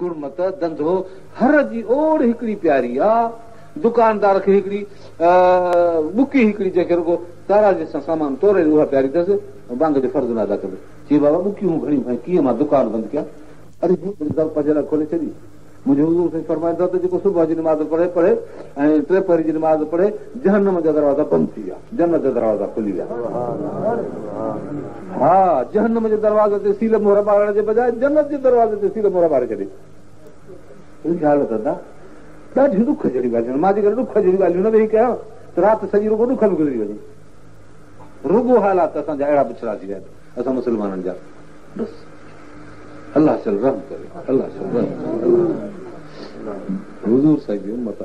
गुणमत धंधो हर जी ओड़ हिकिड़ी प्यारी आहे। दुकानदार खे हिकिड़ी बुकी हिकिड़ी जंहिंखे रुगो ताराजी सां सामान तोड़े उहा प्यारी अथसि, बांग जो फर्ज़ न अदा कंदो। चई बाबा बुकियूं घणियूं भाई कीअं मां दुकान बंदि कयां? अरे पंज खोले छॾी। मुंहिंजो हुज़ूर साईं फरमाईंदो त जेको सुबुह जी नमाज़ पढ़े ऐं टे पहरी जी नमाज़ पढ़े जहन्नम जा दरवाज़ा बंदि थी विया, जन्नत जा दरवाज़ा खुली विया। हा, जहन्नम जे दरवाज़े ते सील मोहर ॿारण जे बजाए जन्नत जे दरवाज़े ते सील मोहर ॿारे छॾे। हालत ॾाढी ॾुख जहिड़ी ॻाल्हियूं, मां जेकर ॾुख जहिड़ी ॻाल्हियूं न वेही कयां त राति सॼी रुगो ॾुख में गुज़री वञे। रुगो हालात असांजा अहिड़ा पिछड़ा थी विया आहिनि असां मुस्लमाननि जा। बसि अलाह चल रहम करे, अलाह चल रहम करे, हुज़ूर साईं जी उम्मत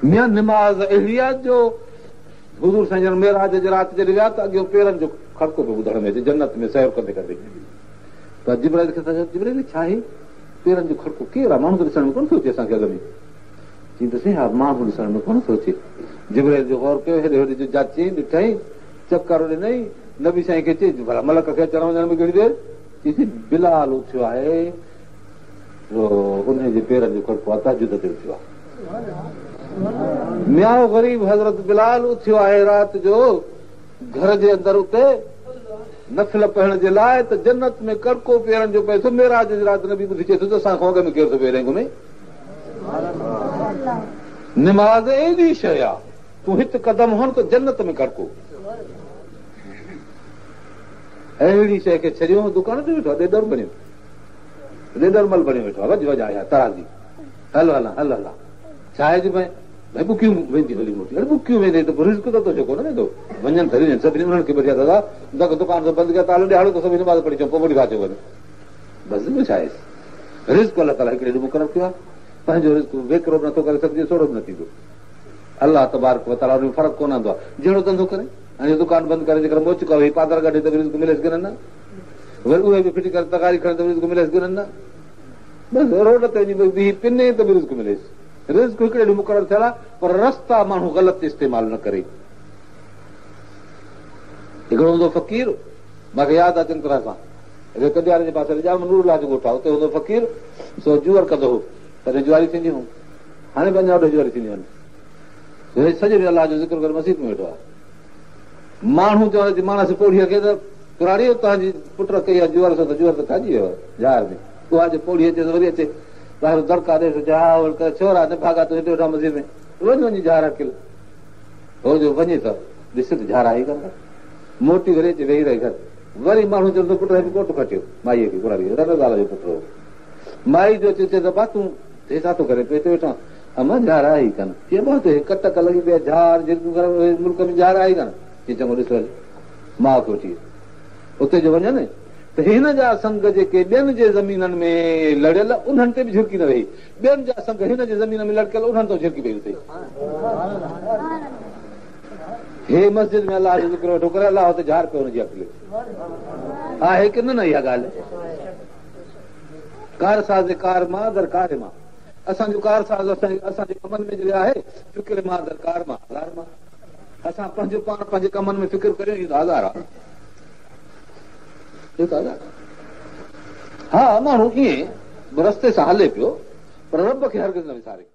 मियां निमाज़ अहिड़ी आहे जो हुज़ूर साईं जन मेराज जे राति जॾहिं विया त अॻियो पेरनि जो खड़को पियो ॿुधण में अचे जन्नत में सैर कंदे कंदे। त जिब्राइल खे जिब्राइल छा आहे पेरनि जो खड़को केरु आहे? माण्हू त ॾिसण में कोन थो अचे असांखे अॻ में। चईंदसि हा माण्हू ॾिसण में कोन थो अचे। जिब्राइल जो गौर कयो, हेॾे होॾे जो जाचई ॾिठई, चकर ॾिनई, नबी साईं खे चई भला मलक खे अचण वञण में घणी देरि? चईसि बिलाल उथियो आहे, उन जे पेरनि जो खड़को आहे तहजुद ते उथियो आहे। मियां ग़रीब हज़रत बिलाल उथियो आहे राति जो घर जे अंदरि उते नफ़िल पढ़ण जे लाइ त जन्नत में कड़को पेरनि जो पए थो। मेराज जी राति नबी ॿुधी चए थो त असां खां अॻ में केरु थो पेरे घुमे। निमाज़ एॾी शइ आहे, तूं हिकु कदम हण त जन्नत में कड़को। अहिड़ी शइ खे छॾियो दुकान ते वेठो आहे, ॾेडर बणियो, ॾेडर मल बणियो वेठो आहे, वज आया तराज़ी हल हल हल हल छा आहे जी भाई बुकियूं वेंदी हली मोटी। अरे बुकियूं वेंदे त रिस्क त जेको न वेंदो वञनि था सभिनी उन्हनि खे बढ़िया दादा दुकान सां बंदि कया तालो ॾियारो त सभिनी नमाज़ पढ़ी अचो पोइ वरी खाचो वञे। बसि छा आहे रिस्क अलाह ताला हिकिड़े ॾींहुं मुक़ररु कयो आहे, पंहिंजो रिस्क वेकिरो बि नथो करे सघिजे, सोड़ो बि न थींदो। अलाह तबारक व तआला हुन में फ़र्क़ु कोन ईंदो आहे। जहिड़ो धंधो करे हाणे दुकान बंदि करे जेकर मोच कयो पादर कढे त रिस्क मिलेसि गिरनि न, वरी उहे बि फिटी करे तगारी खणे त रिस्क मिलेसि गिरनि न। बसि रोड ते वञी बीह पिने त बि रिस्क मिलेसि। रिस्क हिकिड़े ॾींहुं मुक़ररु थियल आहे, पर रस्ता माण्हू ग़लति इस्तेमालु न करे। हिकिड़ो हूंदो फ़क़ीर, मूंखे यादि आहे चङी तरह सां कॾियारे जे पासे नूरुल्लाह जो ॻोठु आहे, उते हूंदो फ़क़ीर सो जूअर कंदो हो, तॾहिं जुआरी थींदी हुयूं, हाणे बि अञा होॾे जुआरी थींदियूं आहिनि। सॼो ॾींहुं अलाह जो ज़िक्र करे मस्जिद में वेठो आहे। माण्हू चवंदो मानस पोड़ीअ खे त पुराणी तव्हांजी पुट कई आहे जुअर सां त जुअर त खाइजी वियो ज़ाहिर में, उहा जे पोड़ी अचे त वरी अचे ॿाहिरि दड़का ॾे छोरा न भागा त हिते वेठा मस्जिद में वञ वञी झार अकिल हो जो वञे त ॾिस त झार आई कंदा मोटी वरी अचे वेही रही घर। वरी माण्हू चवंदो पुट खे कोट खटियो माईअ खे पुराणी रज़ाल जो पुटु हो, माई जो अचे त बा तूं हे छा थो करे पे हिते वेठा अमा झार आई कान चइबो त कटक लॻी पिया झार मुल्क में झार आई कान चङो ॾिस वञ माउ खे वठी उते जो वञनि त हिन जा संग जेके ॿियनि जे ज़मीननि में लड़ियल उन्हनि ते बि झिरकी न वेही, ॿियनि जा संग हिन जे ज़मीन में लड़कियल उन्हनि ते झिरकी पई उते। हे मस्जिद में अलाह जो ज़िक्र वेठो करे अलाह हुते झार पियो हुनजी अकिले आहे की न इहा ॻाल्हि कार साज़ कार मां दर कार मां असांजो कार साज़ असांजे कमनि में जॾहिं आहे फिक्र मां दर कार मां कार मां असां पंहिंजो पाण पंहिंजे कमनि में फिक्र करियूं इहो आज़ार आहे। हा माण्हू ईअं रस्ते सां हले पियो पर रब खे हरगिज़ न विसारे।